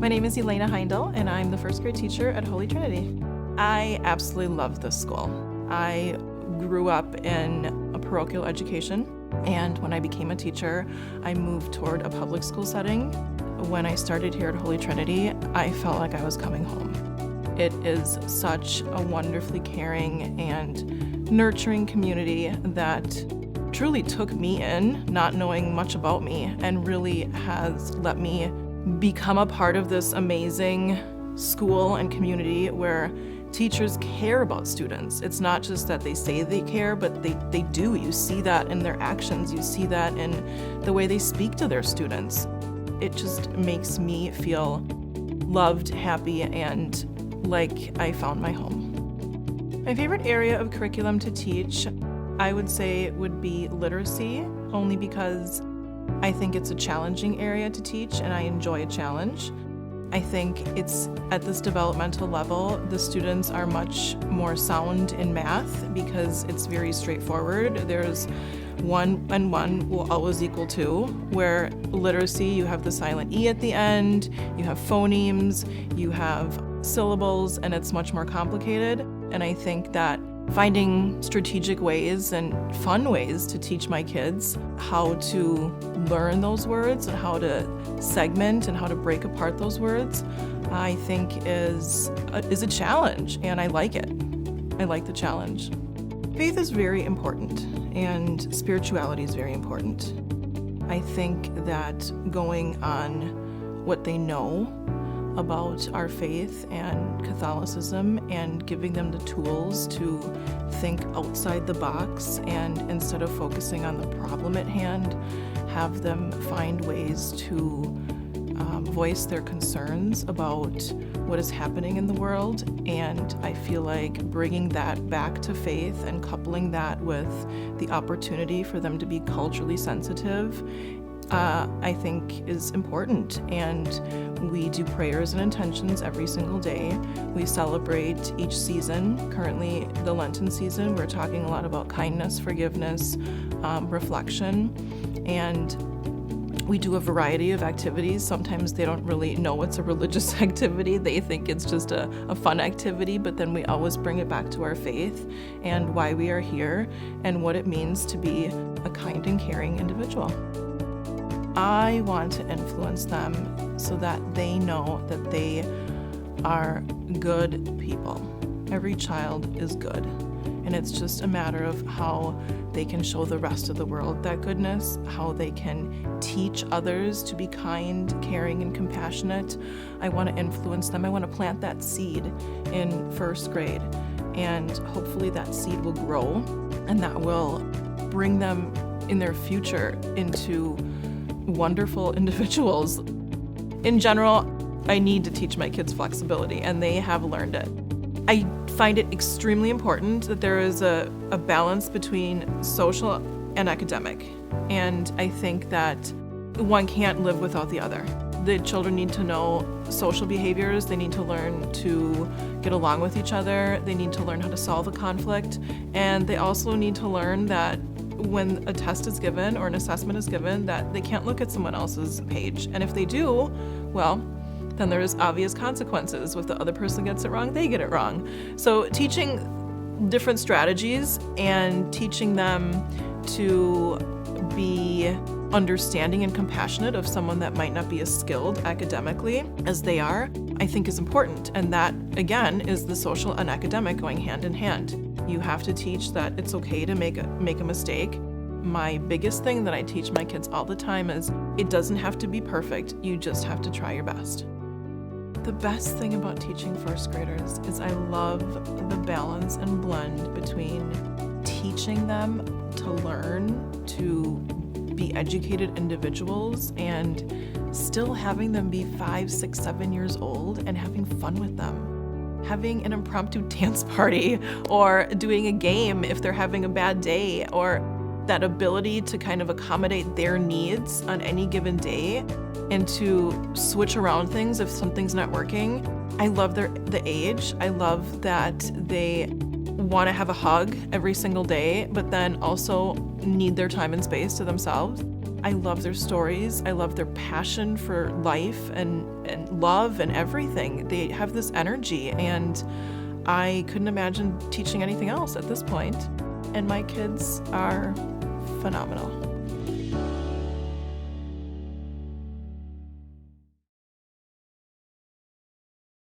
My name is Elena Heindl, and I'm the first grade teacher at Holy Trinity. I absolutely love this school. I grew up in a parochial education, and when I became a teacher, I moved toward a public school setting. When I started here at Holy Trinity, I felt like I was coming home. It is such a wonderfully caring and nurturing community that truly took me in, not knowing much about me, and really has let me become a part of this amazing school and community where teachers care about students. It's not just that they say they care, but they do. You see that in their actions. You see that in the way they speak to their students. It just makes me feel loved, happy, and like I found my home. My favorite area of curriculum to teach, I would say, would be literacy, only because I think it's a challenging area to teach and I enjoy a challenge. I think it's at this developmental level, the students are much more sound in math because it's very straightforward. There's 1 and 1 will always equal 2, where literacy, you have the silent E at the end, you have phonemes, you have syllables, and it's much more complicated. And I think that finding strategic ways and fun ways to teach my kids how to learn those words and how to segment and how to break apart those words, I think is a challenge, and I like it. I like the challenge. Faith is very important, and spirituality is very important. I think that going on what they know about our faith and Catholicism and giving them the tools to think outside the box, and instead of focusing on the problem at hand, have them find ways to voice their concerns about what is happening in the world. And I feel like bringing that back to faith and coupling that with the opportunity for them to be culturally sensitive, I think is important. And we do prayers and intentions every single day. We celebrate each season. Currently, the Lenten season, we're talking a lot about kindness, forgiveness, reflection, and we do a variety of activities. Sometimes they don't really know it's a religious activity. They think it's just a fun activity, but then we always bring it back to our faith and why we are here and what it means to be a kind and caring individual. I want to influence them so that they know that they are good people. Every child is good, and it's just a matter of how they can show the rest of the world that goodness, how they can teach others to be kind, caring, and compassionate. I want to influence them. I want to plant that seed in first grade, and hopefully that seed will grow, and that will bring them in their future into wonderful individuals. In general, I need to teach my kids flexibility, and they have learned it. I find it extremely important that there is a balance between social and academic, and I think that one can't live without the other. The children need to know social behaviors, they need to learn to get along with each other, they need to learn how to solve a conflict, and they also need to learn that when a test is given or an assessment is given, that they can't look at someone else's page. And if they do, well, then there's obvious consequences. If the other person gets it wrong, they get it wrong. So teaching different strategies and teaching them to be understanding and compassionate of someone that might not be as skilled academically as they are, I think is important. And that, again, is the social and academic going hand in hand. You have to teach that it's okay to make a mistake. My biggest thing that I teach my kids all the time is it doesn't have to be perfect. You just have to try your best. The best thing about teaching first graders is I love the balance and blend between teaching them to learn, to be educated individuals, and still having them be 5, 6, 7 years old and having fun with them. Having an impromptu dance party or doing a game if they're having a bad day, or that ability to kind of accommodate their needs on any given day and to switch around things if something's not working. I love the age. I love that they want to have a hug every single day, but then also need their time and space to themselves. I love their stories. I love their passion for life and love and everything. They have this energy, and I couldn't imagine teaching anything else at this point. And my kids are phenomenal.